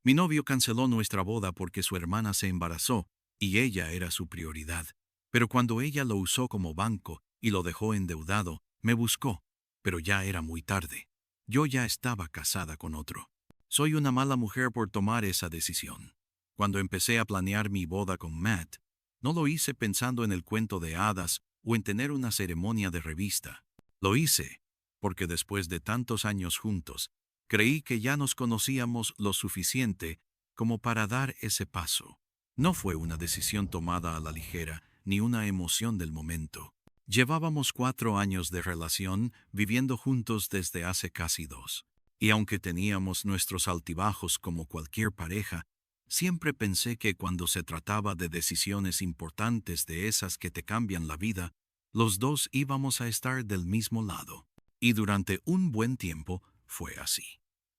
Mi novio canceló nuestra boda porque su hermana se embarazó y ella era su prioridad. Pero cuando ella lo usó como banco y lo dejó endeudado, me buscó, pero ya era muy tarde. Yo ya estaba casada con otro. Soy una mala mujer por tomar esa decisión. Cuando empecé a planear mi boda con Matt, no lo hice pensando en el cuento de hadas o en tener una ceremonia de revista. Lo hice porque después de tantos años juntos, creí que ya nos conocíamos lo suficiente como para dar ese paso. No fue una decisión tomada a la ligera, ni una emoción del momento. Llevábamos 4 años de relación viviendo juntos desde hace casi 2. Y aunque teníamos nuestros altibajos como cualquier pareja, siempre pensé que cuando se trataba de decisiones importantes de esas que te cambian la vida, los dos íbamos a estar del mismo lado. Y durante un buen tiempo fue así.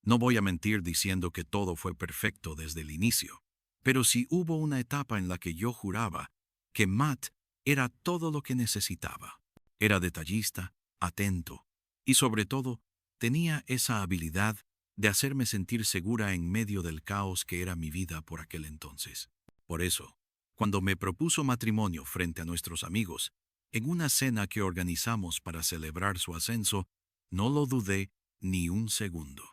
No voy a mentir diciendo que todo fue perfecto desde el inicio, pero sí hubo una etapa en la que yo juraba que Matt era todo lo que necesitaba. Era detallista, atento y sobre todo tenía esa habilidad de hacerme sentir segura en medio del caos que era mi vida por aquel entonces. Por eso, cuando me propuso matrimonio frente a nuestros amigos, en una cena que organizamos para celebrar su ascenso, no lo dudé ni un segundo.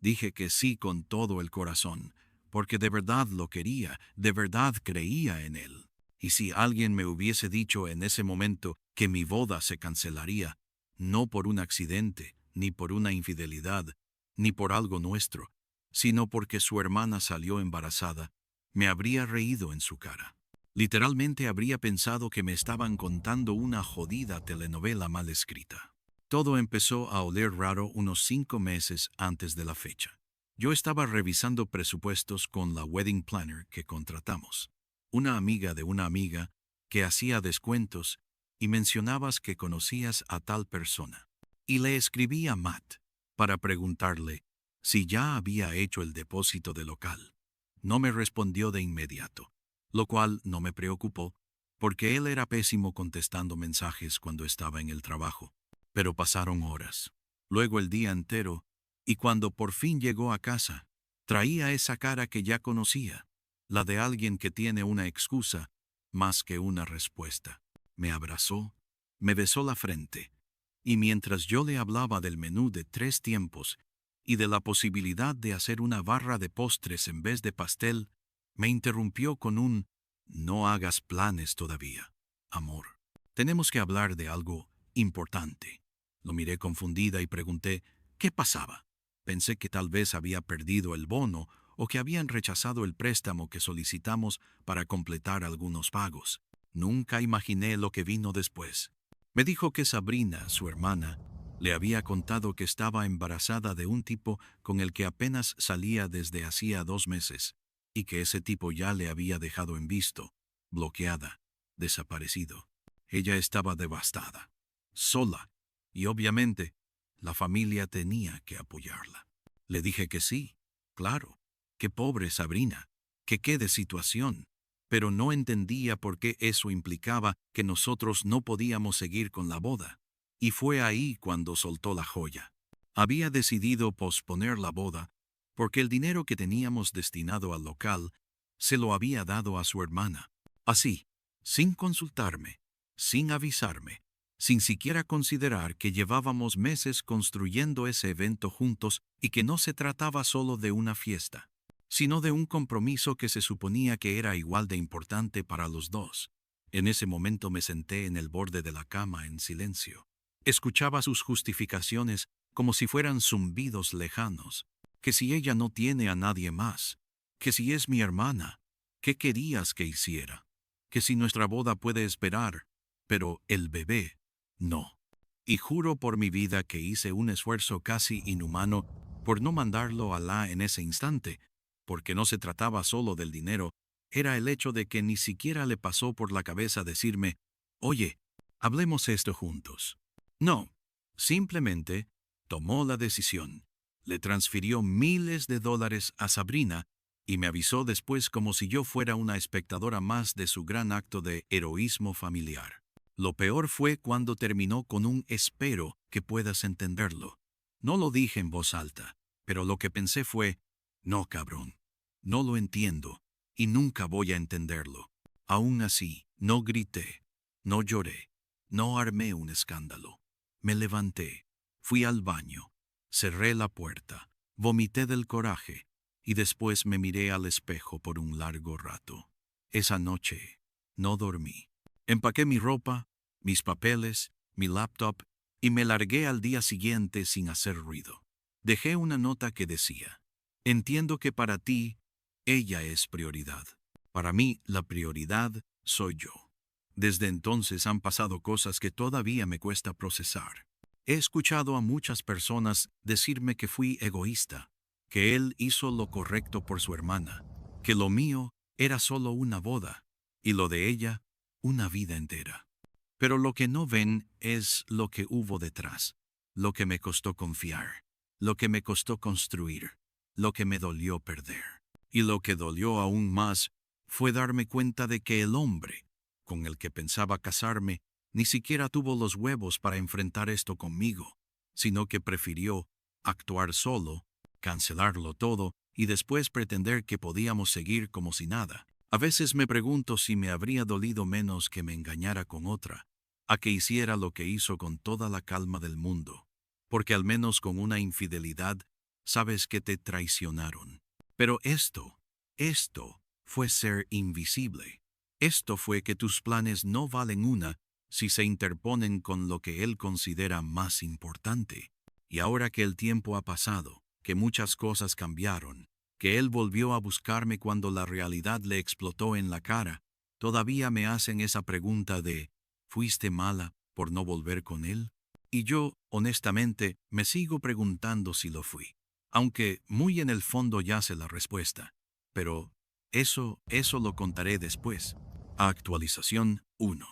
Dije que sí con todo el corazón, porque de verdad lo quería, de verdad creía en él. Y si alguien me hubiese dicho en ese momento que mi boda se cancelaría, no por un accidente, ni por una infidelidad, ni por algo nuestro, sino porque su hermana salió embarazada, me habría reído en su cara. Literalmente habría pensado que me estaban contando una jodida telenovela mal escrita. Todo empezó a oler raro unos 5 meses antes de la fecha. Yo estaba revisando presupuestos con la wedding planner que contratamos, una amiga de una amiga que hacía descuentos y mencionabas que conocías a tal persona. Y le escribí a Matt para preguntarle si ya había hecho el depósito del local. No me respondió de inmediato, lo cual no me preocupó, porque él era pésimo contestando mensajes cuando estaba en el trabajo. Pero pasaron horas, luego el día entero, y cuando por fin llegó a casa, traía esa cara que ya conocía, la de alguien que tiene una excusa más que una respuesta. Me abrazó, me besó la frente, y mientras yo le hablaba del menú de 3 tiempos y de la posibilidad de hacer una barra de postres en vez de pastel, me interrumpió con un «No hagas planes todavía, amor. Tenemos que hablar de algo importante». Lo miré confundida y pregunté ¿qué pasaba? Pensé que tal vez había perdido el bono o que habían rechazado el préstamo que solicitamos para completar algunos pagos. Nunca imaginé lo que vino después. Me dijo que Sabrina, su hermana, le había contado que estaba embarazada de un tipo con el que apenas salía desde hacía 2 meses, y que ese tipo ya le había dejado en visto, bloqueada, desaparecido. Ella estaba devastada, sola, y obviamente la familia tenía que apoyarla. Le dije que sí, claro, que pobre Sabrina, que qué de situación, pero no entendía por qué eso implicaba que nosotros no podíamos seguir con la boda. Y fue ahí cuando soltó la joya. Había decidido posponer la boda porque el dinero que teníamos destinado al local se lo había dado a su hermana. Así, sin consultarme, sin avisarme, sin siquiera considerar que llevábamos meses construyendo ese evento juntos y que no se trataba solo de una fiesta, sino de un compromiso que se suponía que era igual de importante para los dos. En ese momento me senté en el borde de la cama en silencio. Escuchaba sus justificaciones como si fueran zumbidos lejanos, que si ella no tiene a nadie más, que si es mi hermana, ¿qué querías que hiciera? Que si nuestra boda puede esperar, pero el bebé, no. Y juro por mi vida que hice un esfuerzo casi inhumano por no mandarlo a Alá en ese instante, porque no se trataba solo del dinero, era el hecho de que ni siquiera le pasó por la cabeza decirme, oye, hablemos esto juntos. No, simplemente tomó la decisión, le transfirió miles de dólares a Sabrina y me avisó después como si yo fuera una espectadora más de su gran acto de heroísmo familiar. Lo peor fue cuando terminó con un «espero que puedas entenderlo». No lo dije en voz alta, pero lo que pensé fue «no, cabrón, No lo entiendo, y nunca voy a entenderlo. Aún así, no grité, no lloré, no armé un escándalo. Me levanté, fui al baño, cerré la puerta, vomité del coraje, y después me miré al espejo por un largo rato. Esa noche, no dormí. Empaqué mi ropa, mis papeles, mi laptop, y me largué al día siguiente sin hacer ruido. Dejé una nota que decía: entiendo que para ti, ella es prioridad. Para mí, la prioridad soy yo. Desde entonces han pasado cosas que todavía me cuesta procesar. He escuchado a muchas personas decirme que fui egoísta, que él hizo lo correcto por su hermana, que lo mío era solo una boda, y lo de ella, una vida entera. Pero lo que no ven es lo que hubo detrás, lo que me costó confiar, lo que me costó construir, lo que me dolió perder. Y lo que dolió aún más fue darme cuenta de que el hombre con el que pensaba casarme ni siquiera tuvo los huevos para enfrentar esto conmigo, sino que prefirió actuar solo, cancelarlo todo y después pretender que podíamos seguir como si nada. A veces me pregunto si me habría dolido menos que me engañara con otra, a que hiciera lo que hizo con toda la calma del mundo, porque al menos con una infidelidad sabes que te traicionaron. Pero esto fue ser invisible. Esto fue que tus planes no valen una si se interponen con lo que él considera más importante. Y ahora que el tiempo ha pasado, que muchas cosas cambiaron, que él volvió a buscarme cuando la realidad le explotó en la cara, todavía me hacen esa pregunta de ¿fuiste mala por no volver con él? Y yo, honestamente, me sigo preguntando si lo fui, aunque muy en el fondo ya sé la respuesta. Pero eso lo contaré después. Actualización 1.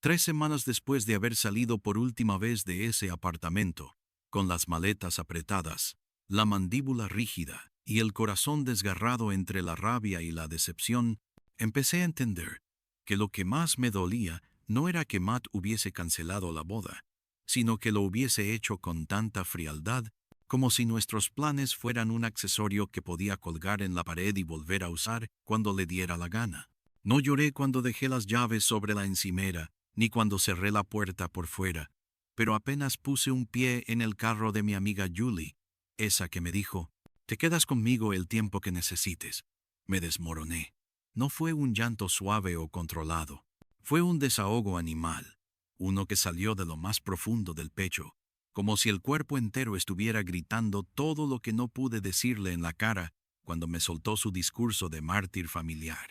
3 semanas después de haber salido por última vez de ese apartamento, con las maletas apretadas, la mandíbula rígida y el corazón desgarrado entre la rabia y la decepción, empecé a entender que lo que más me dolía no era que Matt hubiese cancelado la boda, sino que lo hubiese hecho con tanta frialdad como si nuestros planes fueran un accesorio que podía colgar en la pared y volver a usar cuando le diera la gana. No lloré cuando dejé las llaves sobre la encimera, ni cuando cerré la puerta por fuera, pero apenas puse un pie en el carro de mi amiga Julie, esa que me dijo, «Te quedas conmigo el tiempo que necesites». Me desmoroné. No fue un llanto suave o controlado. Fue un desahogo animal, uno que salió de lo más profundo del pecho, como si el cuerpo entero estuviera gritando todo lo que no pude decirle en la cara cuando me soltó su discurso de mártir familiar.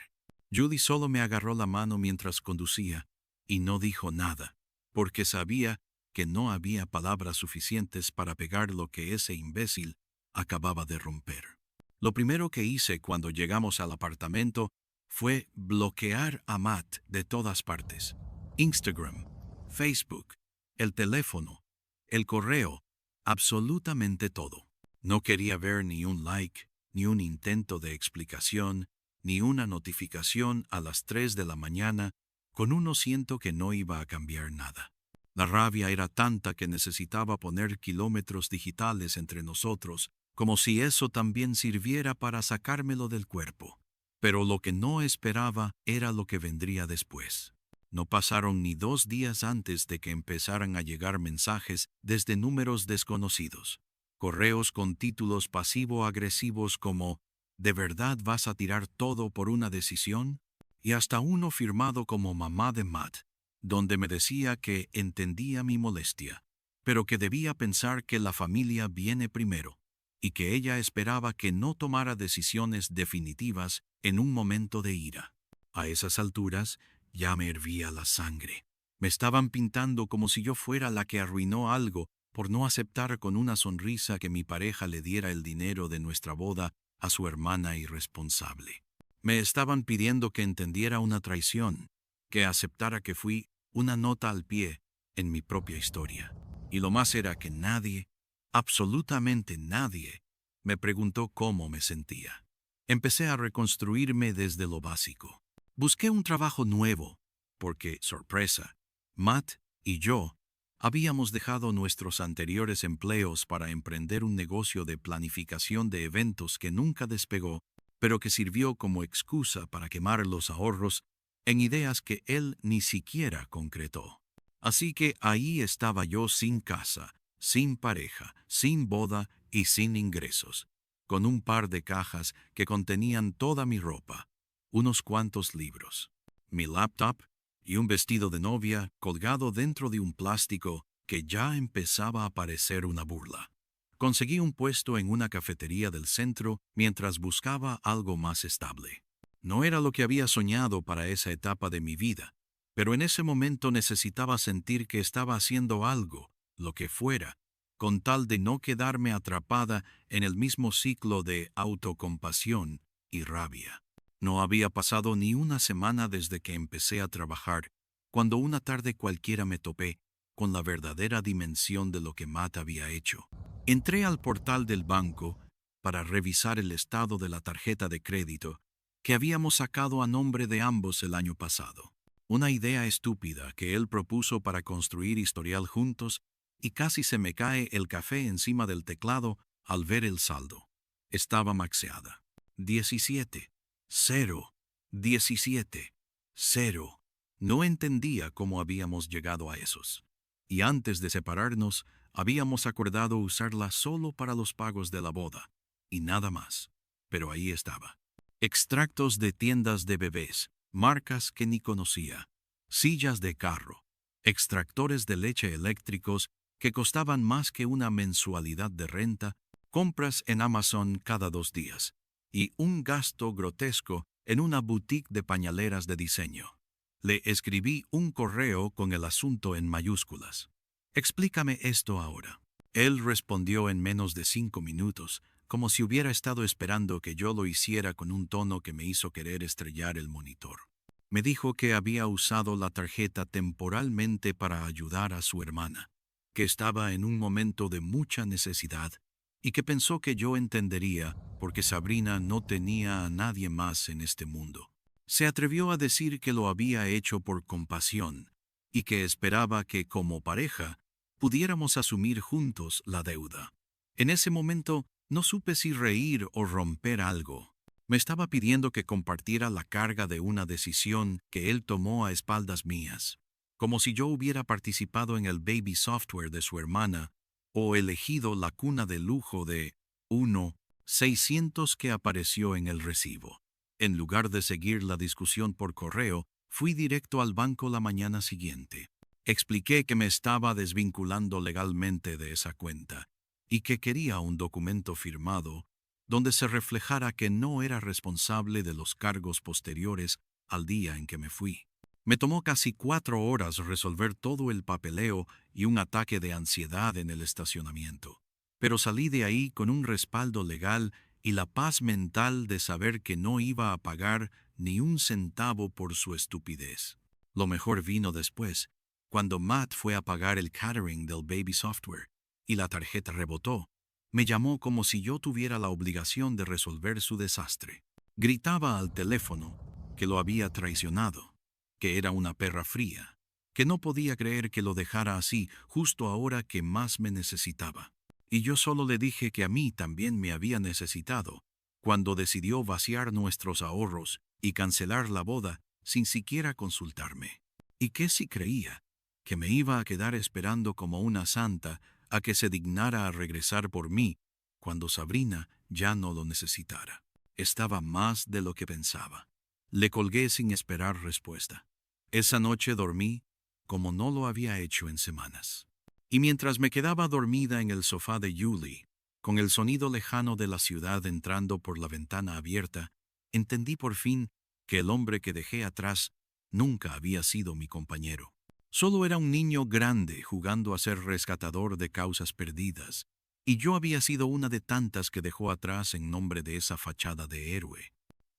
Judy solo me agarró la mano mientras conducía y no dijo nada, porque sabía que no había palabras suficientes para pegar lo que ese imbécil acababa de romper. Lo primero que hice cuando llegamos al apartamento fue bloquear a Matt de todas partes. Instagram, Facebook, el teléfono, el correo, absolutamente todo. No quería ver ni un like, ni un intento de explicación, ni una notificación a las 3 de la mañana. Con uno siento que no iba a cambiar nada. La rabia era tanta que necesitaba poner kilómetros digitales entre nosotros, como si eso también sirviera para sacármelo del cuerpo. Pero lo que no esperaba era lo que vendría después. No pasaron ni 2 días antes de que empezaran a llegar mensajes desde números desconocidos. Correos con títulos pasivo-agresivos como ¿de verdad vas a tirar todo por una decisión? Y hasta uno firmado como mamá de Matt, donde me decía que entendía mi molestia, pero que debía pensar que la familia viene primero, y que ella esperaba que no tomara decisiones definitivas en un momento de ira. A esas alturas ya me hervía la sangre. Me estaban pintando como si yo fuera la que arruinó algo por no aceptar con una sonrisa que mi pareja le diera el dinero de nuestra boda a su hermana irresponsable. Me estaban pidiendo que entendiera una traición, que aceptara que fui una nota al pie en mi propia historia. Y lo más era que nadie, absolutamente nadie, me preguntó cómo me sentía. Empecé a reconstruirme desde lo básico. Busqué un trabajo nuevo, porque, sorpresa, Matt y yo habíamos dejado nuestros anteriores empleos para emprender un negocio de planificación de eventos que nunca despegó pero que sirvió como excusa para quemar los ahorros en ideas que él ni siquiera concretó. Así que ahí estaba yo sin casa, sin pareja, sin boda y sin ingresos, con un par de cajas que contenían toda mi ropa, unos cuantos libros, mi laptop y un vestido de novia colgado dentro de un plástico que ya empezaba a parecer una burla. Conseguí un puesto en una cafetería del centro mientras buscaba algo más estable. No era lo que había soñado para esa etapa de mi vida, pero en ese momento necesitaba sentir que estaba haciendo algo, lo que fuera, con tal de no quedarme atrapada en el mismo ciclo de autocompasión y rabia. No había pasado ni una semana desde que empecé a trabajar, cuando una tarde cualquiera me topé con la verdadera dimensión de lo que Matt había hecho. Entré al portal del banco para revisar el estado de la tarjeta de crédito que habíamos sacado a nombre de ambos el año pasado. Una idea estúpida que él propuso para construir historial juntos, y casi se me cae el café encima del teclado al ver el saldo. Estaba maxeada. 17. 0. 17. 0. No entendía cómo habíamos llegado a esos. Y antes de separarnos, habíamos acordado usarla solo para los pagos de la boda, y nada más. Pero ahí estaba. Extractos de tiendas de bebés, marcas que ni conocía, sillas de carro, extractores de leche eléctricos que costaban más que una mensualidad de renta, compras en Amazon cada 2 días, y un gasto grotesco en una boutique de pañaleras de diseño. Le escribí un correo con el asunto en mayúsculas. Explícame esto ahora. Él respondió en menos de 5 minutos, como si hubiera estado esperando que yo lo hiciera con un tono que me hizo querer estrellar el monitor. Me dijo que había usado la tarjeta temporalmente para ayudar a su hermana, que estaba en un momento de mucha necesidad y que pensó que yo entendería porque Sabrina no tenía a nadie más en este mundo. Se atrevió a decir que lo había hecho por compasión y que esperaba que, como pareja, pudiéramos asumir juntos la deuda. En ese momento no supe si reír o romper algo. Me estaba pidiendo que compartiera la carga de una decisión que él tomó a espaldas mías, como si yo hubiera participado en el baby software de su hermana o elegido la cuna de lujo de 1,600 que apareció en el recibo. En lugar de seguir la discusión por correo, fui directo al banco la mañana siguiente. Expliqué que me estaba desvinculando legalmente de esa cuenta y que quería un documento firmado donde se reflejara que no era responsable de los cargos posteriores al día en que me fui. Me tomó casi 4 horas resolver todo el papeleo y un ataque de ansiedad en el estacionamiento, pero salí de ahí con un respaldo legal y la paz mental de saber que no iba a pagar ni un centavo por su estupidez. Lo mejor vino después, cuando Matt fue a pagar el catering del baby software y la tarjeta rebotó. Me llamó como si yo tuviera la obligación de resolver su desastre. Gritaba al teléfono que lo había traicionado, que era una perra fría, que no podía creer que lo dejara así justo ahora que más me necesitaba. Y yo solo le dije que a mí también me había necesitado, cuando decidió vaciar nuestros ahorros y cancelar la boda sin siquiera consultarme. ¿Y qué si creía que me iba a quedar esperando como una santa a que se dignara a regresar por mí cuando Sabrina ya no lo necesitara? Estaba más de lo que pensaba. Le colgué sin esperar respuesta. Esa noche dormí como no lo había hecho en semanas. Y mientras me quedaba dormida en el sofá de Julie, con el sonido lejano de la ciudad entrando por la ventana abierta, entendí por fin que el hombre que dejé atrás nunca había sido mi compañero. Solo era un niño grande jugando a ser rescatador de causas perdidas, y yo había sido una de tantas que dejó atrás en nombre de esa fachada de héroe.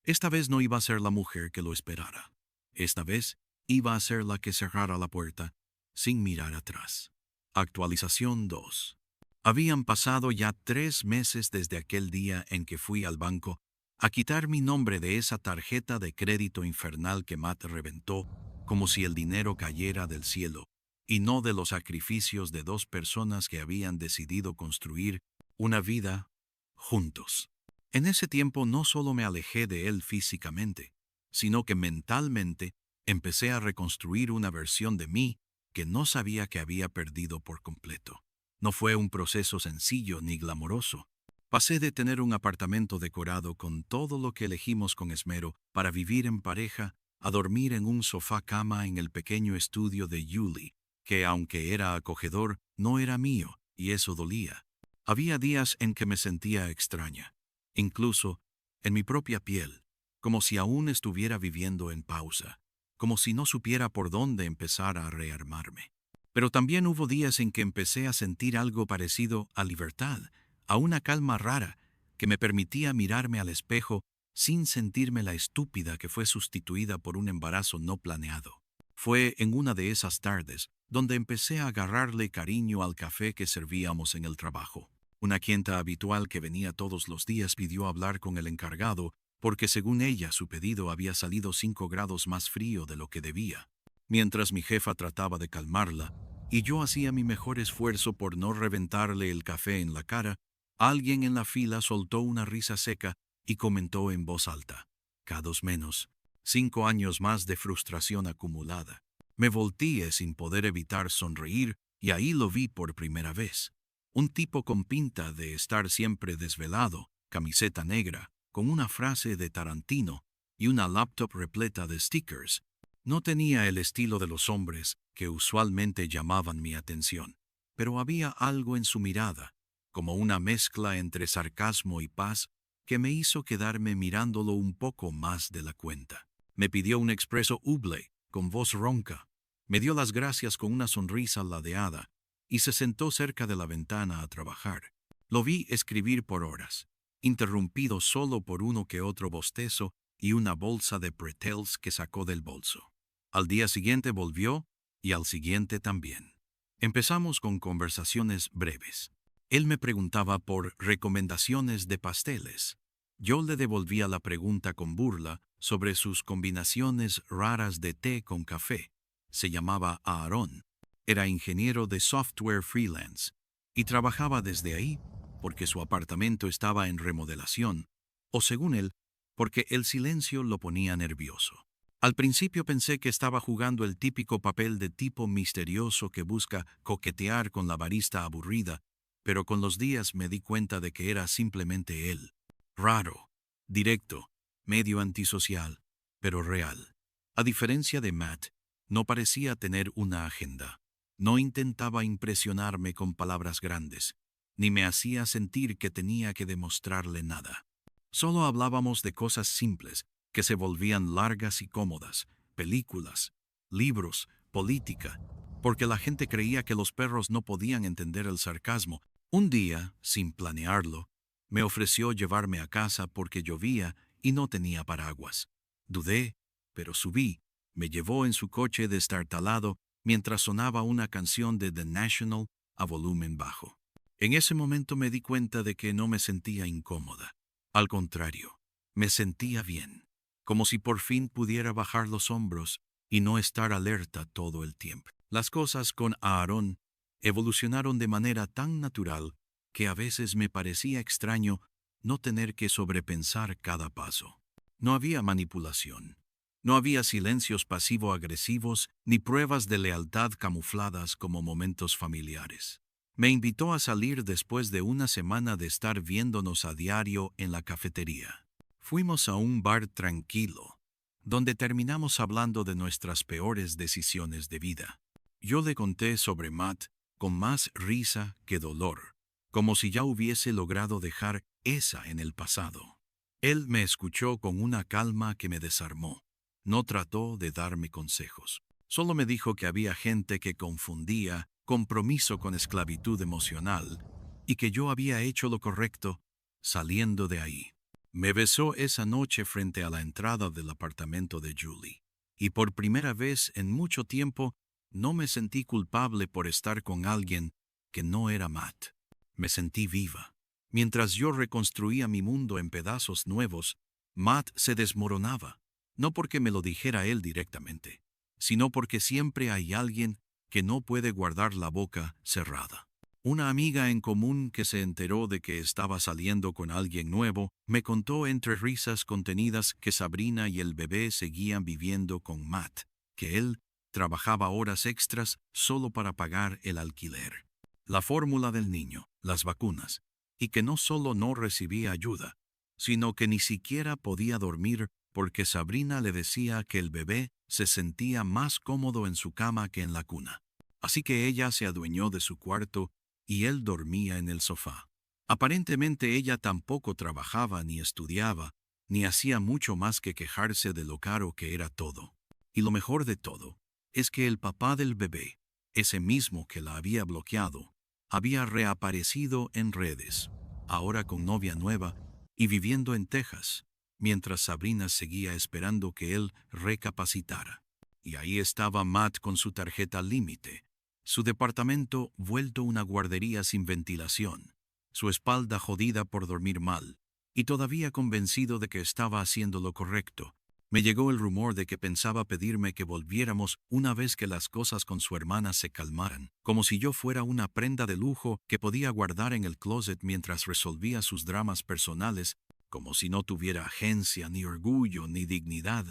Esta vez no iba a ser la mujer que lo esperara. Esta vez iba a ser la que cerrara la puerta sin mirar atrás. Actualización 2. Habían pasado ya 3 meses desde aquel día en que fui al banco a quitar mi nombre de esa tarjeta de crédito infernal que Matt reventó como si el dinero cayera del cielo, y no de los sacrificios de 2 personas que habían decidido construir una vida juntos. En ese tiempo no solo me alejé de él físicamente, sino que mentalmente empecé a reconstruir una versión de mí que no sabía que había perdido por completo. No fue un proceso sencillo ni glamoroso. Pasé de tener un apartamento decorado con todo lo que elegimos con esmero para vivir en pareja a dormir en un sofá cama en el pequeño estudio de Yuli, que aunque era acogedor, no era mío, y eso dolía. Había días en que me sentía extraña, incluso en mi propia piel, como si aún estuviera viviendo en pausa, como si no supiera por dónde empezar a rearmarme. Pero también hubo días en que empecé a sentir algo parecido a libertad, a una calma rara que me permitía mirarme al espejo sin sentirme la estúpida que fue sustituida por un embarazo no planeado. Fue en una de esas tardes donde empecé a agarrarle cariño al café que servíamos en el trabajo. Una clienta habitual que venía todos los días pidió hablar con el encargado porque según ella su pedido había salido 5 grados más frío de lo que debía. Mientras mi jefa trataba de calmarla y yo hacía mi mejor esfuerzo por no reventarle el café en la cara, alguien en la fila soltó una risa seca y comentó en voz alta: "K2 menos, 5 años más de frustración acumulada". Me volteé sin poder evitar sonreír y ahí lo vi por primera vez. Un tipo con pinta de estar siempre desvelado, camiseta negra, con una frase de Tarantino y una laptop repleta de stickers. No tenía el estilo de los hombres que usualmente llamaban mi atención, pero había algo en su mirada, como una mezcla entre sarcasmo y paz, que me hizo quedarme mirándolo un poco más de la cuenta. Me pidió un expreso Uble, con voz ronca. Me dio las gracias con una sonrisa ladeada y se sentó cerca de la ventana a trabajar. Lo vi escribir por horas, interrumpido solo por uno que otro bostezo y una bolsa de pretzels que sacó del bolso. Al día siguiente volvió y al siguiente también. Empezamos con conversaciones breves. Él me preguntaba por recomendaciones de pasteles. Yo le devolvía la pregunta con burla sobre sus combinaciones raras de té con café. Se llamaba Aarón. Era ingeniero de software freelance y trabajaba desde ahí porque su apartamento estaba en remodelación, o según él, porque el silencio lo ponía nervioso. Al principio pensé que estaba jugando el típico papel de tipo misterioso que busca coquetear con la barista aburrida, pero con los días me di cuenta de que era simplemente él. Raro, directo, medio antisocial, pero real. A diferencia de Matt, no parecía tener una agenda. No intentaba impresionarme con palabras grandes, ni me hacía sentir que tenía que demostrarle nada. Solo hablábamos de cosas simples, que se volvían largas y cómodas: películas, libros, política, porque la gente creía que los perros no podían entender el sarcasmo. Un día, sin planearlo, me ofreció llevarme a casa porque llovía y no tenía paraguas. Dudé, pero subí. Me llevó en su coche destartalado mientras sonaba una canción de The National a volumen bajo. En ese momento me di cuenta de que no me sentía incómoda. Al contrario, me sentía bien, como si por fin pudiera bajar los hombros y no estar alerta todo el tiempo. Las cosas con Aarón evolucionaron de manera tan natural que a veces me parecía extraño no tener que sobrepensar cada paso. No había manipulación. No había silencios pasivo-agresivos ni pruebas de lealtad camufladas como momentos familiares. Me invitó a salir después de una semana de estar viéndonos a diario en la cafetería. Fuimos a un bar tranquilo, donde terminamos hablando de nuestras peores decisiones de vida. Yo le conté sobre Matt con más risa que dolor, como si ya hubiese logrado dejar esa en el pasado. Él me escuchó con una calma que me desarmó. No trató de darme consejos. Solo me dijo que había gente que confundía compromiso con esclavitud emocional y que yo había hecho lo correcto saliendo de ahí. Me besó esa noche frente a la entrada del apartamento de Julie, y por primera vez en mucho tiempo no me sentí culpable por estar con alguien que no era Matt. Me sentí viva. Mientras yo reconstruía mi mundo en pedazos nuevos, Matt se desmoronaba, no porque me lo dijera él directamente, sino porque siempre hay alguien que no puede guardar la boca cerrada. Una amiga en común que se enteró de que estaba saliendo con alguien nuevo, me contó entre risas contenidas que Sabrina y el bebé seguían viviendo con Matt, que él trabajaba horas extras solo para pagar el alquiler, la fórmula del niño, las vacunas, y que no solo no recibía ayuda, sino que ni siquiera podía dormir porque Sabrina le decía que el bebé se sentía más cómodo en su cama que en la cuna. Así que ella se adueñó de su cuarto y él dormía en el sofá. Aparentemente ella tampoco trabajaba ni estudiaba, ni hacía mucho más que quejarse de lo caro que era todo. Y lo mejor de todo es que el papá del bebé, ese mismo que la había bloqueado, había reaparecido en redes, ahora con novia nueva y viviendo en Texas, mientras Sabrina seguía esperando que él recapacitara. Y ahí estaba Matt con su tarjeta límite, su departamento vuelto una guardería sin ventilación, su espalda jodida por dormir mal, y todavía convencido de que estaba haciendo lo correcto. Me llegó el rumor de que pensaba pedirme que volviéramos una vez que las cosas con su hermana se calmaran, como si yo fuera una prenda de lujo que podía guardar en el closet mientras resolvía sus dramas personales, como si no tuviera agencia, ni orgullo, ni dignidad.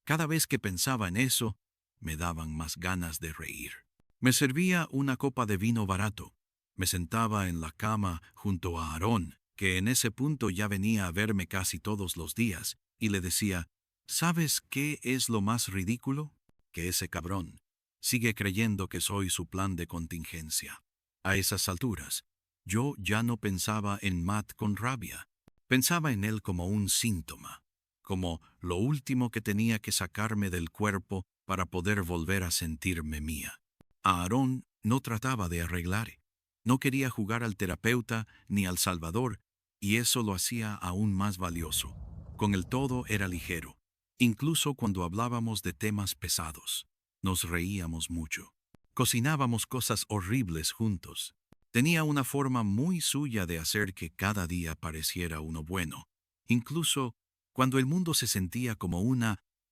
Cada vez que pensaba en eso, me daban más ganas de reír. Me servía una copa de vino barato. Me sentaba en la cama junto a Aarón, que en ese punto ya venía a verme casi todos los días, y le decía: ¿sabes qué es lo más ridículo? Que ese cabrón sigue creyendo que soy su plan de contingencia. A esas alturas, yo ya no pensaba en Matt con rabia. Pensaba en él como un síntoma, como lo último que tenía que sacarme del cuerpo para poder volver a sentirme mía. A Aarón no trataba de arreglar. No quería jugar al terapeuta ni al salvador, y eso lo hacía aún más valioso. Con el todo era ligero. Incluso cuando hablábamos de temas pesados, nos reíamos mucho. Cocinábamos cosas horribles juntos. Tenía una forma muy suya de hacer que cada día pareciera uno bueno, incluso cuando el mundo se sentía como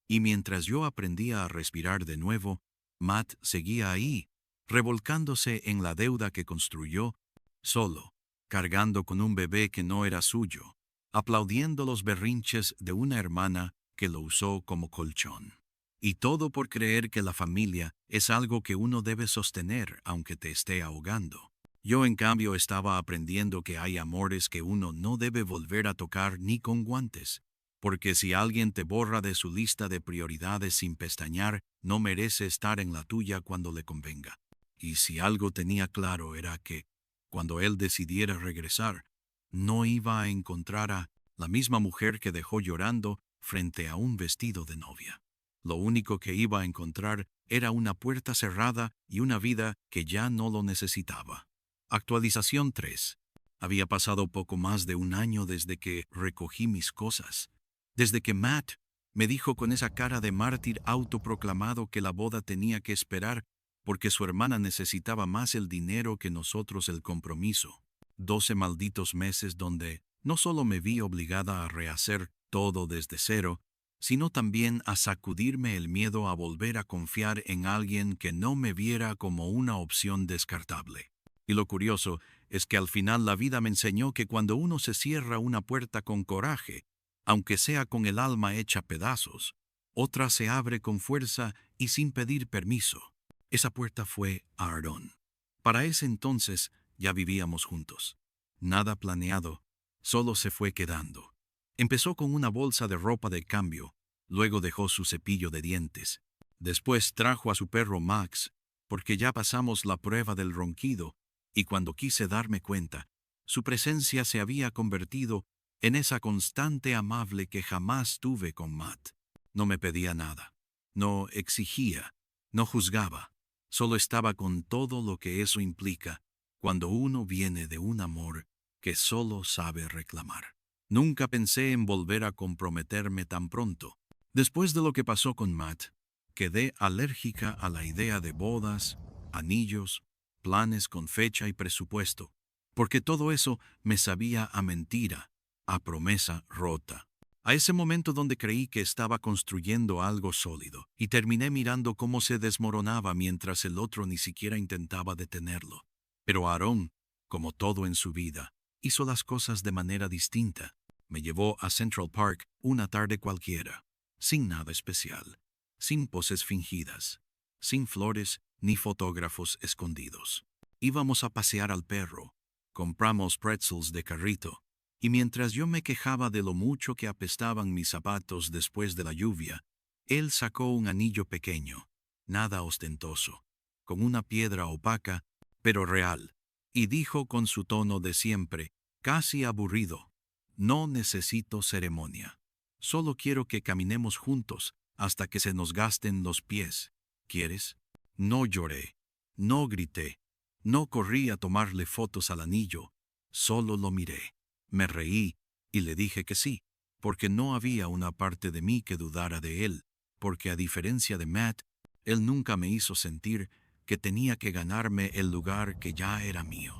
y mientras yo aprendía a respirar de nuevo, Matt seguía ahí, revolcándose en la deuda que construyó, solo, cargando con un bebé que no era suyo, aplaudiendo los berrinches de una hermana que lo usó como colchón. Y todo por creer que la familia es algo que uno debe sostener aunque te esté ahogando. Yo, en cambio, estaba aprendiendo que hay amores que uno no debe volver a tocar ni con guantes, porque si alguien te borra de su lista de prioridades sin pestañear, no merece estar en la tuya cuando le convenga. Y si algo tenía claro era que, cuando él decidiera regresar, no iba a encontrar a la misma mujer que dejó llorando frente a un vestido de novia. Lo único que iba a encontrar era una puerta cerrada y una vida que ya no lo necesitaba. Actualización 3. Había pasado poco más de un año desde que recogí mis cosas. Desde que Matt me dijo con esa cara de mártir autoproclamado que la boda tenía que esperar porque su hermana necesitaba más el dinero que nosotros el compromiso. 12 malditos meses donde no solo me vi obligada a rehacer todo desde cero, sino también a sacudirme el miedo a volver a confiar en alguien que no me viera como una opción descartable. Y lo curioso es que al final la vida me enseñó que cuando uno se cierra una puerta con coraje, aunque sea con el alma hecha pedazos, otra se abre con fuerza y sin pedir permiso. Esa puerta fue Aarón. Para ese entonces ya vivíamos juntos. Nada planeado, solo se fue quedando. Empezó con una bolsa de ropa de cambio, luego dejó su cepillo de dientes. Después trajo a su perro Max, porque ya pasamos la prueba del ronquido, y cuando quise darme cuenta, su presencia se había convertido en esa constante amable que jamás tuve con Matt. No me pedía nada, no exigía, no juzgaba, solo estaba con todo lo que eso implica cuando uno viene de un amor que solo sabe reclamar. Nunca pensé en volver a comprometerme tan pronto. Después de lo que pasó con Matt, quedé alérgica a la idea de bodas, anillos, planes con fecha y presupuesto, porque todo eso me sabía a mentira, a promesa rota. A ese momento donde creí que estaba construyendo algo sólido, y terminé mirando cómo se desmoronaba mientras el otro ni siquiera intentaba detenerlo. Pero Aarón Como todo en su vida, hizo las cosas de manera distinta. Me llevó a Central Park una tarde cualquiera, sin nada especial, sin poses fingidas, sin flores ni fotógrafos escondidos. Íbamos a pasear al perro, compramos pretzels de carrito, y mientras yo me quejaba de lo mucho que apestaban mis zapatos después de la lluvia, él sacó un anillo pequeño, nada ostentoso, con una piedra opaca, pero real, y dijo con su tono de siempre, casi aburrido: «No necesito ceremonia. Solo quiero que caminemos juntos hasta que se nos gasten los pies. ¿Quieres?». No lloré, no grité, no corrí a tomarle fotos al anillo, solo lo miré. Me reí y le dije que sí, porque no había una parte de mí que dudara de él, porque a diferencia de Matt, él nunca me hizo sentir que tenía que ganarme el lugar que ya era mío.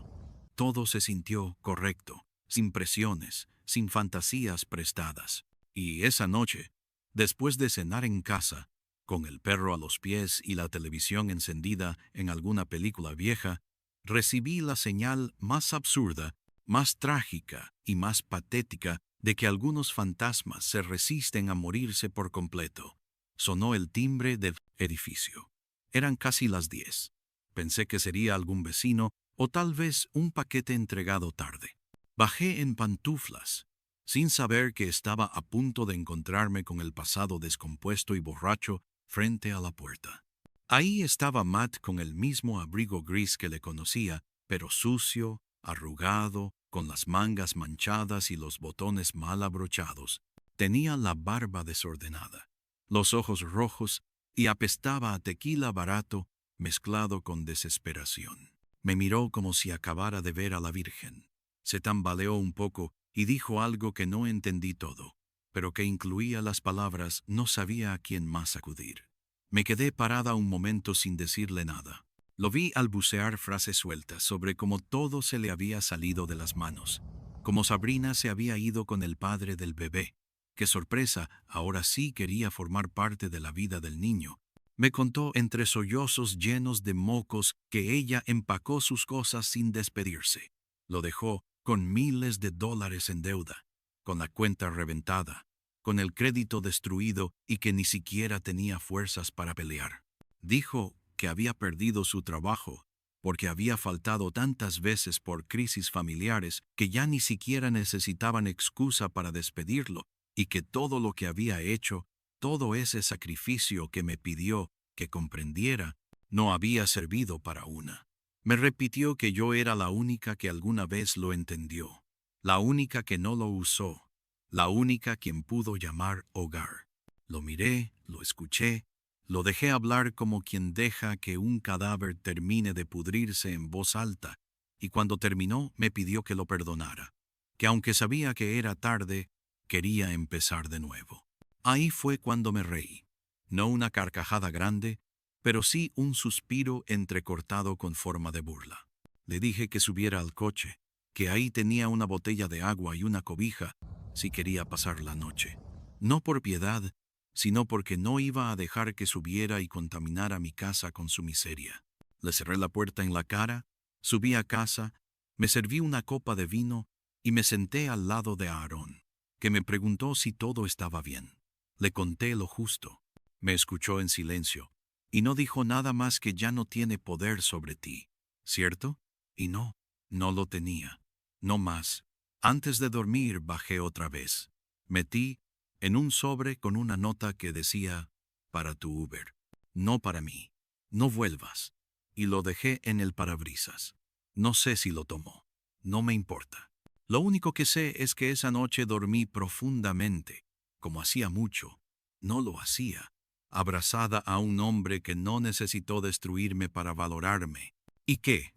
Todo se sintió correcto, sin presiones, sin fantasías prestadas. Y esa noche, después de cenar en casa, con el perro a los pies y la televisión encendida en alguna película vieja, recibí la señal más absurda, más trágica y más patética de que algunos fantasmas se resisten a morirse por completo. Sonó el timbre del edificio. Eran casi las 10. Pensé que sería algún vecino o tal vez un paquete entregado tarde. Bajé en pantuflas, sin saber que estaba a punto de encontrarme con el pasado descompuesto y borracho frente a la puerta. Ahí estaba Matt con el mismo abrigo gris que le conocía, pero sucio, arrugado, con las mangas manchadas y los botones mal abrochados. Tenía la barba desordenada, los ojos rojos y apestaba a tequila barato mezclado con desesperación. Me miró como si acabara de ver a la Virgen. Se tambaleó un poco y dijo algo que no entendí todo, pero que incluía las palabras «no sabía a quién más acudir». Me quedé parada un momento sin decirle nada. Lo vi balbucear frases sueltas sobre cómo todo se le había salido de las manos, como Sabrina se había ido con el padre del bebé. Qué sorpresa, ahora sí quería formar parte de la vida del niño. Me contó entre sollozos llenos de mocos que ella empacó sus cosas sin despedirse. Lo dejó con miles de dólares en deuda, con la cuenta reventada, con el crédito destruido y que ni siquiera tenía fuerzas para pelear. Dijo que había perdido su trabajo porque había faltado tantas veces por crisis familiares que ya ni siquiera necesitaban excusa para despedirlo, y que todo lo que había hecho, todo ese sacrificio que me pidió que comprendiera, no había servido para una. Me repitió que yo era la única que alguna vez lo entendió, la única que no lo usó, la única quien pudo llamar hogar. Lo miré, lo escuché, lo dejé hablar como quien deja que un cadáver termine de pudrirse en voz alta, y cuando terminó me pidió que lo perdonara, que aunque sabía que era tarde, quería empezar de nuevo. Ahí fue cuando me reí. No una carcajada grande, pero sí un suspiro entrecortado con forma de burla. Le dije que subiera al coche, que ahí tenía una botella de agua y una cobija si quería pasar la noche. No por piedad, sino porque no iba a dejar que subiera y contaminara mi casa con su miseria. Le cerré la puerta en la cara, subí a casa, me serví una copa de vino y me senté al lado de Aarón, que me preguntó si todo estaba bien. Le conté lo justo. Me escuchó en silencio y no dijo nada más que «ya no tiene poder sobre ti», ¿cierto? Y no, no lo tenía. No más. Antes de dormir bajé otra vez. Metí en un sobre con una nota que decía «para tu Uber, no para mí, no vuelvas», y lo dejé en el parabrisas. No sé si lo tomó. No me importa. Lo único que sé es que esa noche dormí profundamente, como hacía mucho. No lo hacía, abrazada a un hombre que no necesitó destruirme para valorarme, y que,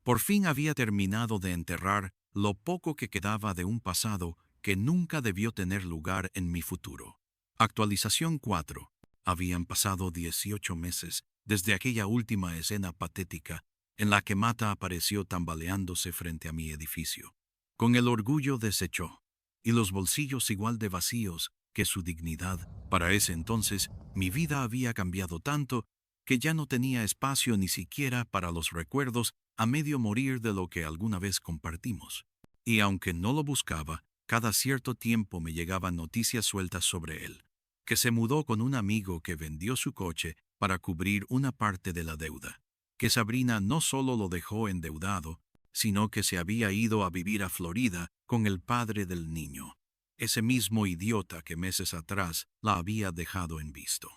por fin había terminado de enterrar lo poco que quedaba de un pasado que nunca debió tener lugar en mi futuro. Actualización 4. Habían pasado 18 meses desde aquella última escena patética en la que Mata apareció tambaleándose frente a mi edificio. Con el orgullo deshecho y los bolsillos igual de vacíos que su dignidad. Para ese entonces, mi vida había cambiado tanto que ya no tenía espacio ni siquiera para los recuerdos a medio morir de lo que alguna vez compartimos. Y aunque no lo buscaba, cada cierto tiempo me llegaban noticias sueltas sobre él, que se mudó con un amigo que vendió su coche para cubrir una parte de la deuda, que Sabrina no solo lo dejó endeudado, sino que se había ido a vivir a Florida con el padre del niño, ese mismo idiota que meses atrás la había dejado en visto.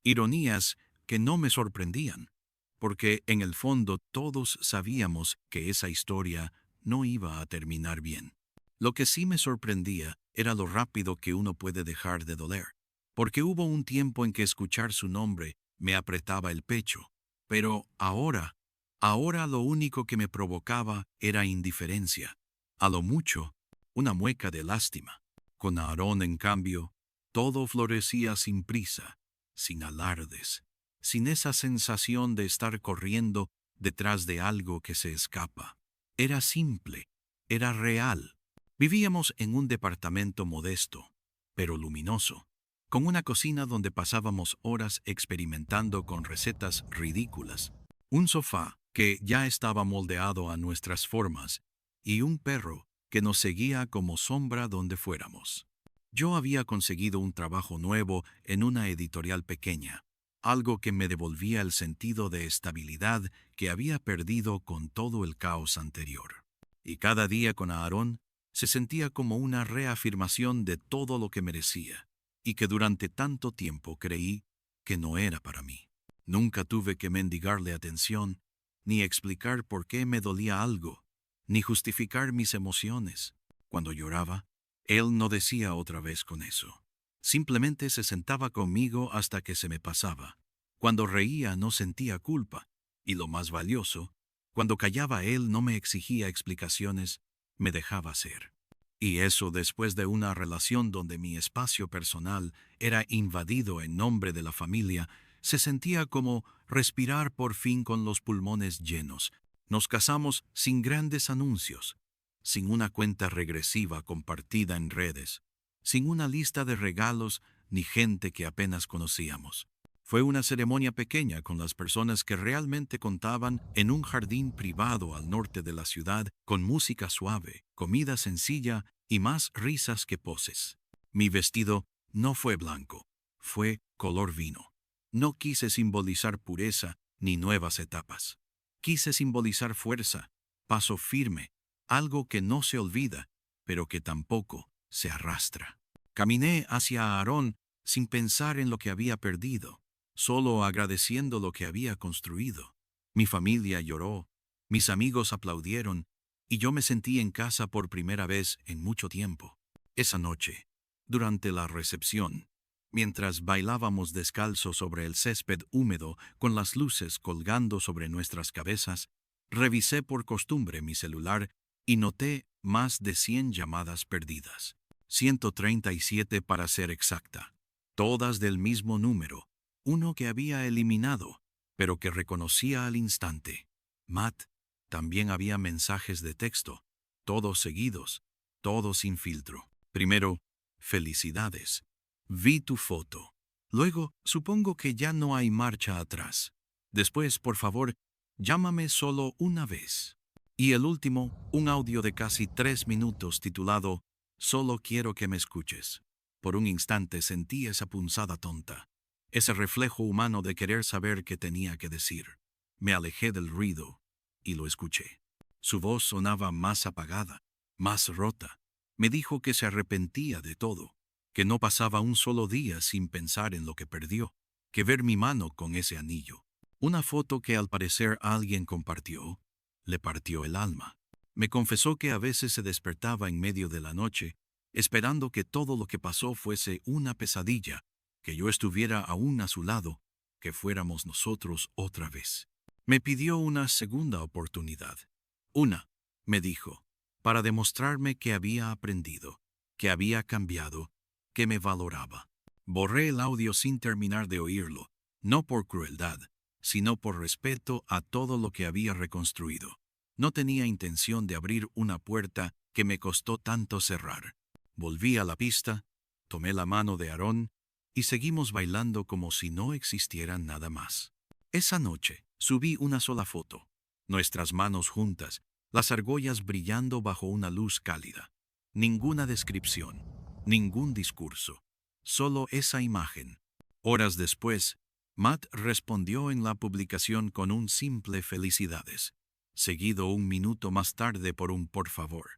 Ironías que no me sorprendían, porque en el fondo todos sabíamos que esa historia no iba a terminar bien. Lo que sí me sorprendía era lo rápido que uno puede dejar de doler, porque hubo un tiempo en que escuchar su nombre me apretaba el pecho, pero ahora lo único que me provocaba era indiferencia, a lo mucho, una mueca de lástima. Con Aarón, en cambio, todo florecía sin prisa, sin alardes, sin esa sensación de estar corriendo detrás de algo que se escapa. Era simple, era real. Vivíamos en un departamento modesto, pero luminoso, con una cocina donde pasábamos horas experimentando con recetas ridículas, un sofá que ya estaba moldeado a nuestras formas y un perro que nos seguía como sombra donde fuéramos. Yo había conseguido un trabajo nuevo en una editorial pequeña, algo que me devolvía el sentido de estabilidad que había perdido con todo el caos anterior. Y cada día con Aarón se sentía como una reafirmación de todo lo que merecía, y que durante tanto tiempo creí que no era para mí. Nunca tuve que mendigarle atención, ni explicar por qué me dolía algo, ni justificar mis emociones. Cuando lloraba, él no decía otra vez con eso. Simplemente se sentaba conmigo hasta que se me pasaba. Cuando reía no sentía culpa, y lo más valioso, cuando callaba él no me exigía explicaciones, me dejaba ser. Y eso después de una relación donde mi espacio personal era invadido en nombre de la familia, se sentía como respirar por fin con los pulmones llenos. Nos casamos sin grandes anuncios, sin una cuenta regresiva compartida en redes, sin una lista de regalos ni gente que apenas conocíamos. Fue una ceremonia pequeña con las personas que realmente contaban en un jardín privado al norte de la ciudad, con música suave, comida sencilla y más risas que poses. Mi vestido no fue blanco, fue color vino. No quise simbolizar pureza ni nuevas etapas. Quise simbolizar fuerza, paso firme, algo que no se olvida, pero que tampoco se arrastra. Caminé hacia Aarón sin pensar en lo que había perdido, solo agradeciendo lo que había construido. Mi familia lloró, mis amigos aplaudieron, y yo me sentí en casa por primera vez en mucho tiempo. Esa noche, durante la recepción, mientras bailábamos descalzos sobre el césped húmedo con las luces colgando sobre nuestras cabezas, revisé por costumbre mi celular y noté más de 100 llamadas perdidas. 137 para ser exacta. Todas del mismo número, uno que había eliminado, pero que reconocía al instante. Matt. También había mensajes de texto, todos seguidos, todos sin filtro. Primero, felicidades. Vi tu foto. Luego, supongo que ya no hay marcha atrás. Después, por favor, llámame solo una vez. Y el último, un audio de casi 3 minutos titulado Solo quiero que me escuches. Por un instante sentí esa punzada tonta, ese reflejo humano de querer saber qué tenía que decir. Me alejé del ruido y lo escuché. Su voz sonaba más apagada, más rota. Me dijo que se arrepentía de todo, que no pasaba un solo día sin pensar en lo que perdió, que ver mi mano con ese anillo, una foto que al parecer alguien compartió, le partió el alma. Me confesó que a veces se despertaba en medio de la noche, esperando que todo lo que pasó fuese una pesadilla, que yo estuviera aún a su lado, que fuéramos nosotros otra vez. Me pidió una segunda oportunidad. Una, me dijo, para demostrarme que había aprendido, que había cambiado, que me valoraba. Borré el audio sin terminar de oírlo, no por crueldad, sino por respeto a todo lo que había reconstruido. No tenía intención de abrir una puerta que me costó tanto cerrar. Volví a la pista, tomé la mano de Aarón y seguimos bailando como si no existiera nada más. Esa noche subí una sola foto, nuestras manos juntas, las argollas brillando bajo una luz cálida. Ninguna descripción, ningún discurso, solo esa imagen. Horas después, Matt respondió en la publicación con un simple felicidades, seguido un minuto más tarde por un por favor.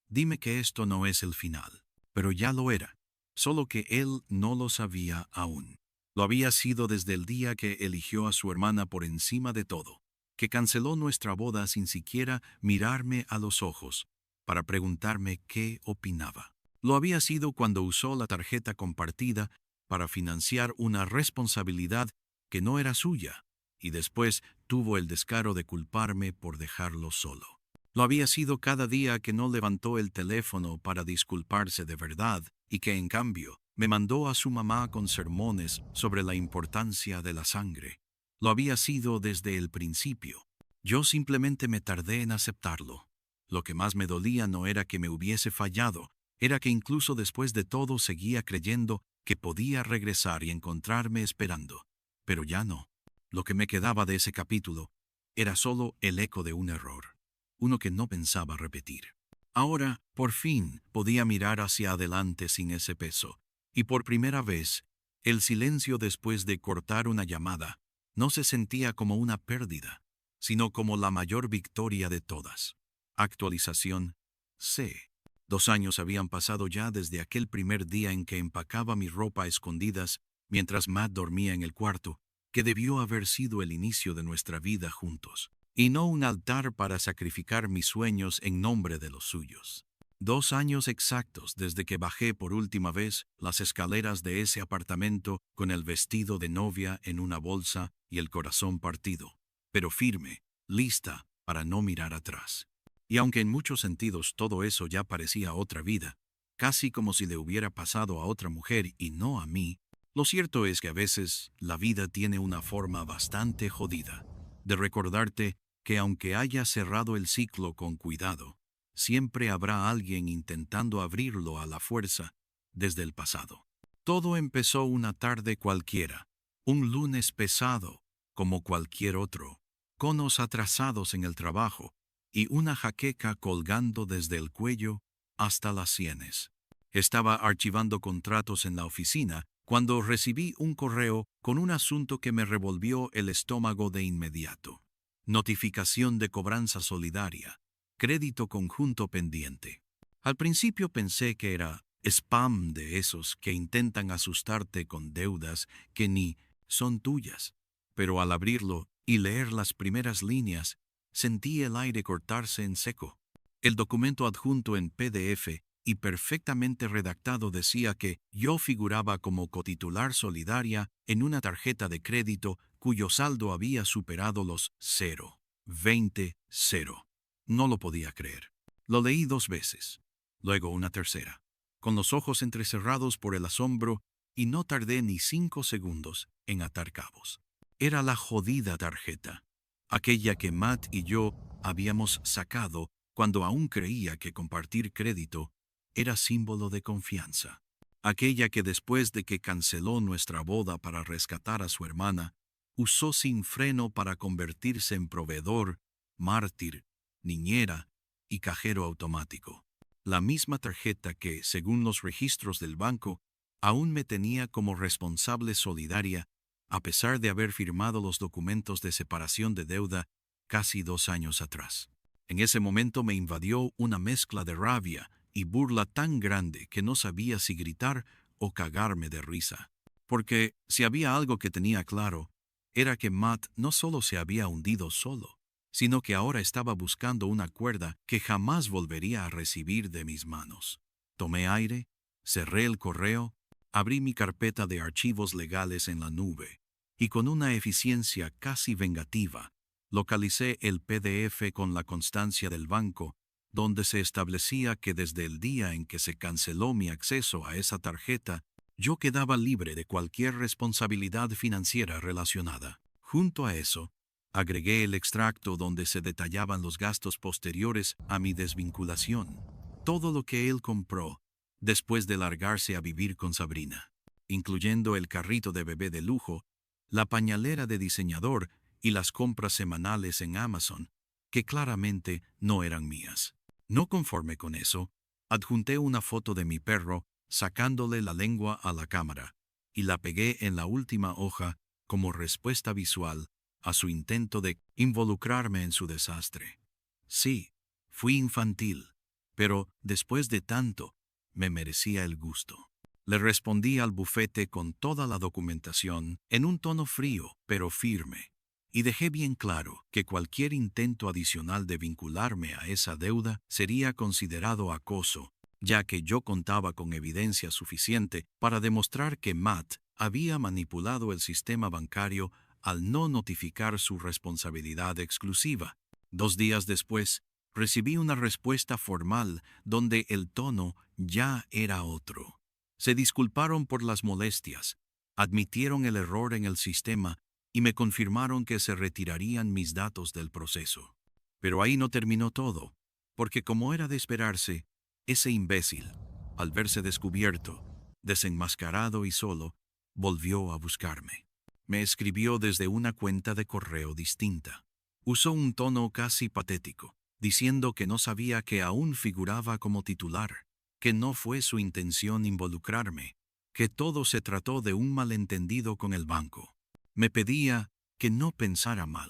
Dime que esto no es el final. Pero ya lo era, solo que él no lo sabía aún. Lo había sido desde el día que eligió a su hermana por encima de todo, que canceló nuestra boda sin siquiera mirarme a los ojos, para preguntarme qué opinaba. Lo había sido cuando usó la tarjeta compartida para financiar una responsabilidad que no era suya, y después tuvo el descaro de culparme por dejarlo solo. Lo había sido cada día que no levantó el teléfono para disculparse de verdad y que, en cambio, me mandó a su mamá con sermones sobre la importancia de la sangre. Lo había sido desde el principio. Yo simplemente me tardé en aceptarlo. Lo que más me dolía no era que me hubiese fallado, era que incluso después de todo seguía creyendo que podía regresar y encontrarme esperando. Pero ya no. Lo que me quedaba de ese capítulo era solo el eco de un error, uno que no pensaba repetir. Ahora, por fin, podía mirar hacia adelante sin ese peso, y por primera vez, el silencio después de cortar una llamada no se sentía como una pérdida, sino como la mayor victoria de todas. Actualización C. 2 años habían pasado ya desde aquel primer día en que empacaba mi ropa a escondidas mientras Matt dormía en el cuarto, que debió haber sido el inicio de nuestra vida juntos, y no un altar para sacrificar mis sueños en nombre de los suyos. 2 años exactos desde que bajé por última vez las escaleras de ese apartamento con el vestido de novia en una bolsa y el corazón partido, pero firme, lista para no mirar atrás. Y aunque en muchos sentidos todo eso ya parecía otra vida, casi como si le hubiera pasado a otra mujer y no a mí, lo cierto es que a veces la vida tiene una forma bastante jodida de recordarte que aunque hayas cerrado el ciclo con cuidado, siempre habrá alguien intentando abrirlo a la fuerza desde el pasado. Todo empezó una tarde cualquiera, un lunes pesado como cualquier otro, conos atrasados en el trabajo y una jaqueca colgando desde el cuello hasta las sienes. Estaba archivando contratos en la oficina cuando recibí un correo con un asunto que me revolvió el estómago de inmediato. Notificación de cobranza solidaria. Crédito conjunto pendiente. Al principio pensé que era spam de esos que intentan asustarte con deudas que ni son tuyas. Pero al abrirlo y leer las primeras líneas, sentí el aire cortarse en seco. El documento adjunto en PDF y perfectamente redactado decía que yo figuraba como cotitular solidaria en una tarjeta de crédito cuyo saldo había superado los 20. No lo podía creer. Lo leí 2 veces, luego una tercera, con los ojos entrecerrados por el asombro, y no tardé ni 5 segundos en atar cabos. Era la jodida tarjeta, aquella que Matt y yo habíamos sacado cuando aún creía que compartir crédito era símbolo de confianza. Aquella que después de que canceló nuestra boda para rescatar a su hermana, usó sin freno para convertirse en proveedor, mártir, niñera y cajero automático. La misma tarjeta que, según los registros del banco, aún me tenía como responsable solidaria, a pesar de haber firmado los documentos de separación de deuda casi 2 años atrás. En ese momento me invadió una mezcla de rabia y burla tan grande que no sabía si gritar o cagarme de risa. Porque si había algo que tenía claro, era que Matt no solo se había hundido solo, sino que ahora estaba buscando una cuerda que jamás volvería a recibir de mis manos. Tomé aire, cerré el correo, abrí mi carpeta de archivos legales en la nube, y con una eficiencia casi vengativa, localicé el PDF con la constancia del banco, donde se establecía que desde el día en que se canceló mi acceso a esa tarjeta, yo quedaba libre de cualquier responsabilidad financiera relacionada. Junto a eso, agregué el extracto donde se detallaban los gastos posteriores a mi desvinculación, todo lo que él compró después de largarse a vivir con Sabrina, incluyendo el carrito de bebé de lujo, la pañalera de diseñador y las compras semanales en Amazon, que claramente no eran mías. No conforme con eso, adjunté una foto de mi perro sacándole la lengua a la cámara y la pegué en la última hoja como respuesta visual a su intento de involucrarme en su desastre. Sí, fui infantil, pero después de tanto, me merecía el gusto. Le respondí al bufete con toda la documentación en un tono frío pero firme, y dejé bien claro que cualquier intento adicional de vincularme a esa deuda sería considerado acoso, ya que yo contaba con evidencia suficiente para demostrar que Matt había manipulado el sistema bancario al no notificar su responsabilidad exclusiva. 2 días después, recibí una respuesta formal donde el tono ya era otro. Se disculparon por las molestias, admitieron el error en el sistema y me confirmaron que se retirarían mis datos del proceso. Pero ahí no terminó todo, porque como era de esperarse, ese imbécil, al verse descubierto, desenmascarado y solo, volvió a buscarme. Me escribió desde una cuenta de correo distinta. Usó un tono casi patético, diciendo que no sabía que aún figuraba como titular, que no fue su intención involucrarme, que todo se trató de un malentendido con el banco. Me pedía que no pensara mal,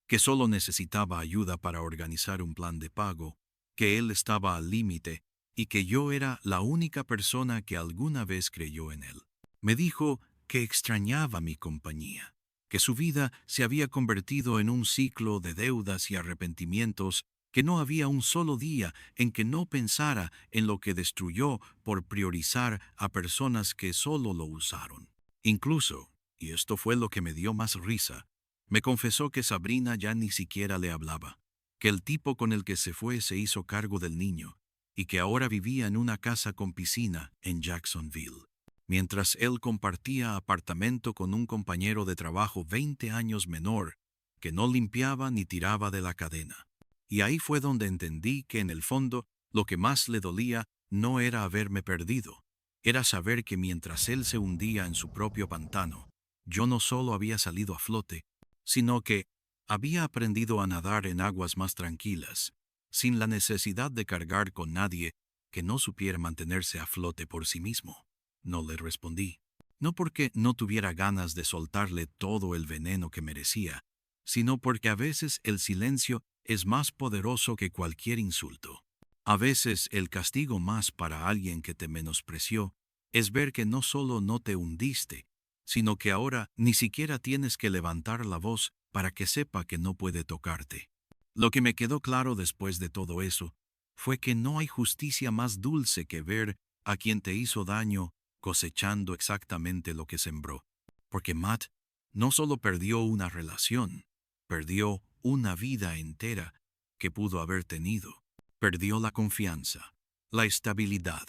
que solo necesitaba ayuda para organizar un plan de pago, que él estaba al límite y que yo era la única persona que alguna vez creyó en él. Me dijo que extrañaba mi compañía, que su vida se había convertido en un ciclo de deudas y arrepentimientos, que no había un solo día en que no pensara en lo que destruyó por priorizar a personas que solo lo usaron. Incluso, y esto fue lo que me dio más risa, me confesó que Sabrina ya ni siquiera le hablaba, que el tipo con el que se fue se hizo cargo del niño, y que ahora vivía en una casa con piscina en Jacksonville, mientras él compartía apartamento con un compañero de trabajo 20 años menor, que no limpiaba ni tiraba de la cadena. Y ahí fue donde entendí que en el fondo lo que más le dolía no era haberme perdido, era saber que mientras él se hundía en su propio pantano, yo no solo había salido a flote, sino que había aprendido a nadar en aguas más tranquilas, sin la necesidad de cargar con nadie que no supiera mantenerse a flote por sí mismo. No le respondí, no porque no tuviera ganas de soltarle todo el veneno que merecía, sino porque a veces el silencio es más poderoso que cualquier insulto. A veces el castigo más para alguien que te menospreció es ver que no solo no te hundiste, sino que ahora ni siquiera tienes que levantar la voz para que sepa que no puede tocarte. Lo que me quedó claro después de todo eso fue que no hay justicia más dulce que ver a quien te hizo daño cosechando exactamente lo que sembró. Porque Matt no solo perdió una relación, perdió una vida entera que pudo haber tenido. Perdió la confianza, la estabilidad,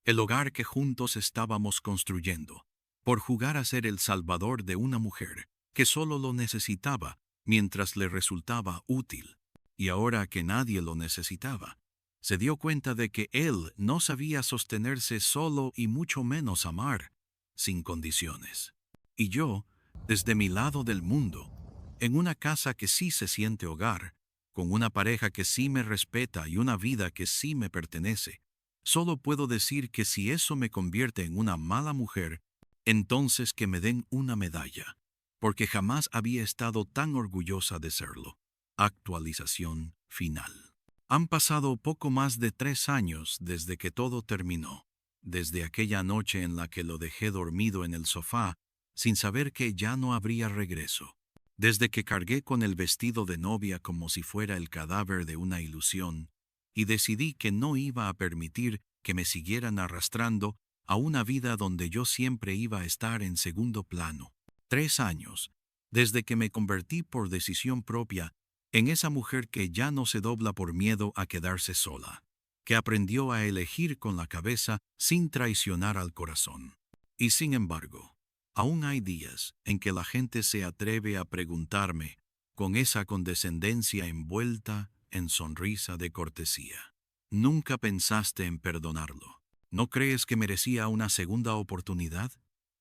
el hogar que juntos estábamos construyendo, por jugar a ser el salvador de una mujer que solo lo necesitaba mientras le resultaba útil. Y ahora que nadie lo necesitaba, se dio cuenta de que él no sabía sostenerse solo y mucho menos amar, sin condiciones. Y yo, desde mi lado del mundo, en una casa que sí se siente hogar, con una pareja que sí me respeta y una vida que sí me pertenece, solo puedo decir que si eso me convierte en una mala mujer, entonces que me den una medalla, porque jamás había estado tan orgullosa de serlo. Actualización final. Han pasado poco más de 3 años desde que todo terminó, desde aquella noche en la que lo dejé dormido en el sofá, sin saber que ya no habría regreso. Desde que cargué con el vestido de novia como si fuera el cadáver de una ilusión, y decidí que no iba a permitir que me siguieran arrastrando a una vida donde yo siempre iba a estar en segundo plano. 3 años, desde que me convertí por decisión propia en esa mujer que ya no se dobla por miedo a quedarse sola, que aprendió a elegir con la cabeza sin traicionar al corazón. Y sin embargo, aún hay días en que la gente se atreve a preguntarme, con esa condescendencia envuelta en sonrisa de cortesía: ¿nunca pensaste en perdonarlo? ¿No crees que merecía una segunda oportunidad?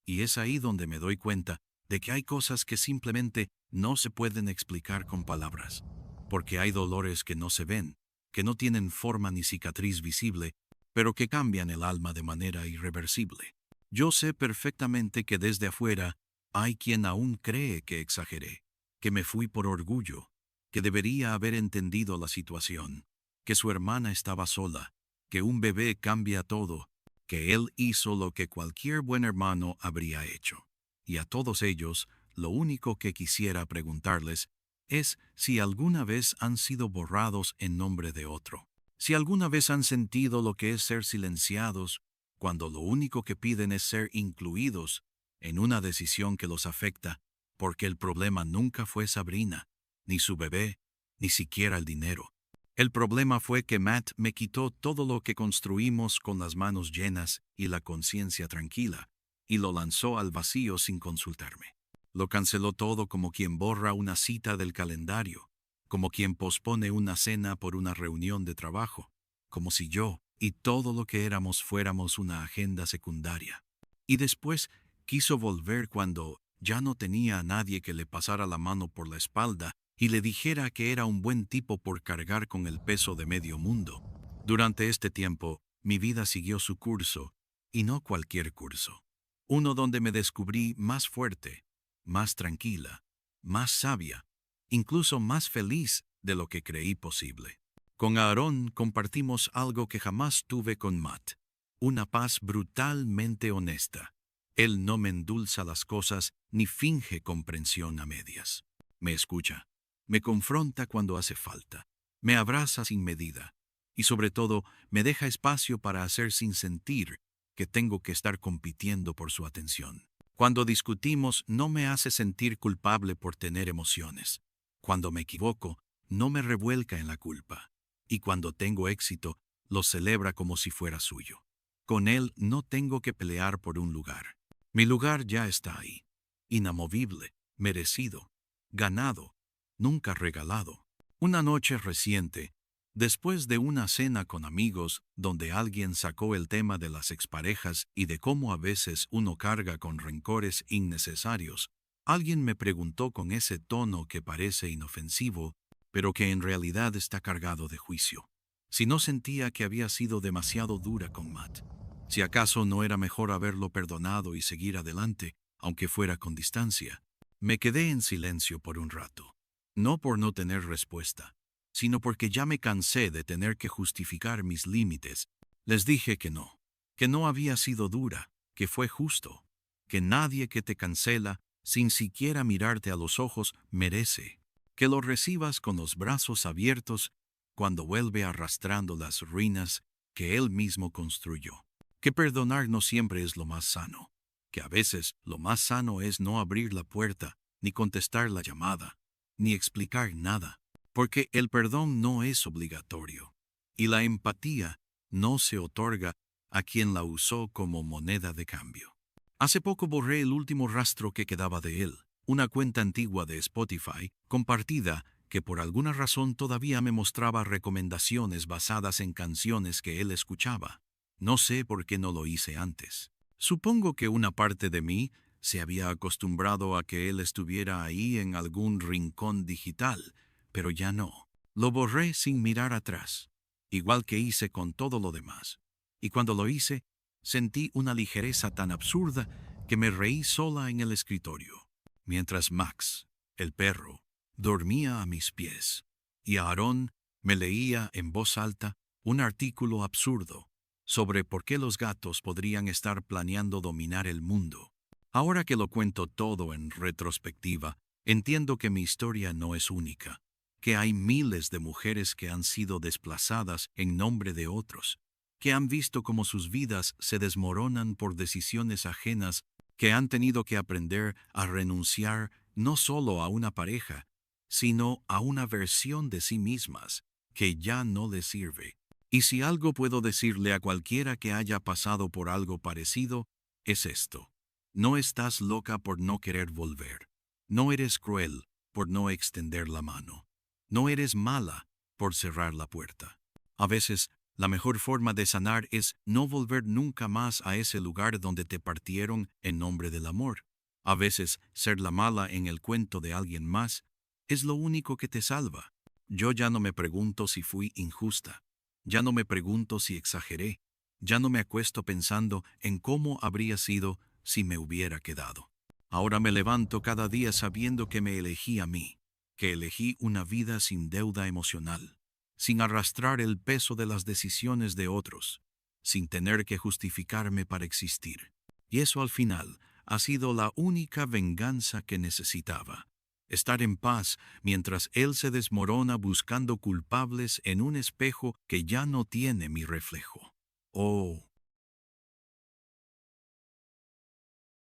Y es ahí donde me doy cuenta de que hay cosas que simplemente no se pueden explicar con palabras. porque hay dolores que no se ven, que no tienen forma ni cicatriz visible, pero que cambian el alma de manera irreversible. Yo sé perfectamente que desde afuera hay quien aún cree que exageré, que me fui por orgullo, que debería haber entendido la situación, que su hermana estaba sola, que un bebé cambia todo, que él hizo lo que cualquier buen hermano habría hecho. Y a todos ellos, lo único que quisiera preguntarles es si alguna vez han sido borrados en nombre de otro, si alguna vez han sentido lo que es ser silenciados cuando lo único que piden es ser incluidos en una decisión que los afecta, porque el problema nunca fue Sabrina, ni su bebé, ni siquiera el dinero. El problema fue que Matt me quitó todo lo que construimos con las manos llenas y la conciencia tranquila, y lo lanzó al vacío sin consultarme. Lo canceló todo como quien borra una cita del calendario, como quien pospone una cena por una reunión de trabajo, como si yo y todo lo que éramos fuéramos una agenda secundaria. Y después quiso volver cuando ya no tenía a nadie que le pasara la mano por la espalda y le dijera que era un buen tipo por cargar con el peso de medio mundo. Durante este tiempo, mi vida siguió su curso, y no cualquier curso. Uno donde me descubrí más fuerte, más tranquila, más sabia, incluso más feliz de lo que creí posible. Con Aarón compartimos algo que jamás tuve con Matt, una paz brutalmente honesta. Él no me endulza las cosas ni finge comprensión a medias. Me escucha, me confronta cuando hace falta, me abraza sin medida y sobre todo me deja espacio para hacer sin sentir que tengo que estar compitiendo por su atención. Cuando discutimos no me hace sentir culpable por tener emociones. Cuando me equivoco, no me revuelca en la culpa. Y cuando tengo éxito, lo celebra como si fuera suyo. Con él no tengo que pelear por un lugar. Mi lugar ya está ahí. Inamovible, merecido, ganado, nunca regalado. Una noche reciente, después de una cena con amigos donde alguien sacó el tema de las exparejas y de cómo a veces uno carga con rencores innecesarios, alguien me preguntó con ese tono que parece inofensivo, pero que en realidad está cargado de juicio, si no sentía que había sido demasiado dura con Matt, si acaso no era mejor haberlo perdonado y seguir adelante, aunque fuera con distancia. Me quedé en silencio por un rato, no por no tener respuesta, sino porque ya me cansé de tener que justificar mis límites. Les dije que no había sido dura, que fue justo, que nadie que te cancela, sin siquiera mirarte a los ojos, merece, que lo recibas con los brazos abiertos cuando vuelve arrastrando las ruinas que él mismo construyó, que perdonar no siempre es lo más sano, que a veces lo más sano es no abrir la puerta, ni contestar la llamada, ni explicar nada, porque el perdón no es obligatorio, y la empatía no se otorga a quien la usó como moneda de cambio. Hace poco borré el último rastro que quedaba de él, una cuenta antigua de Spotify, compartida, que por alguna razón todavía me mostraba recomendaciones basadas en canciones que él escuchaba. No sé por qué no lo hice antes. Supongo que una parte de mí se había acostumbrado a que él estuviera ahí en algún rincón digital, pero ya no. Lo borré sin mirar atrás, igual que hice con todo lo demás. Y cuando lo hice, sentí una ligereza tan absurda que me reí sola en el escritorio, mientras Max, el perro, dormía a mis pies, y Aarón me leía en voz alta un artículo absurdo sobre por qué los gatos podrían estar planeando dominar el mundo. Ahora que lo cuento todo en retrospectiva, entiendo que mi historia no es única, que hay miles de mujeres que han sido desplazadas en nombre de otros, que han visto cómo sus vidas se desmoronan por decisiones ajenas, que han tenido que aprender a renunciar no solo a una pareja, sino a una versión de sí mismas que ya no les sirve. Y si algo puedo decirle a cualquiera que haya pasado por algo parecido, es esto: no estás loca por no querer volver. No eres cruel por no extender la mano. No eres mala por cerrar la puerta. A veces, la mejor forma de sanar es no volver nunca más a ese lugar donde te partieron en nombre del amor. A veces, ser la mala en el cuento de alguien más es lo único que te salva. Yo ya no me pregunto si fui injusta. Ya no me pregunto si exageré. Ya no me acuesto pensando en cómo habría sido si me hubiera quedado. Ahora me levanto cada día sabiendo que me elegí a mí, que elegí una vida sin deuda emocional, sin arrastrar el peso de las decisiones de otros, sin tener que justificarme para existir. Y eso al final ha sido la única venganza que necesitaba. Estar en paz mientras él se desmorona buscando culpables en un espejo que ya no tiene mi reflejo. Oh,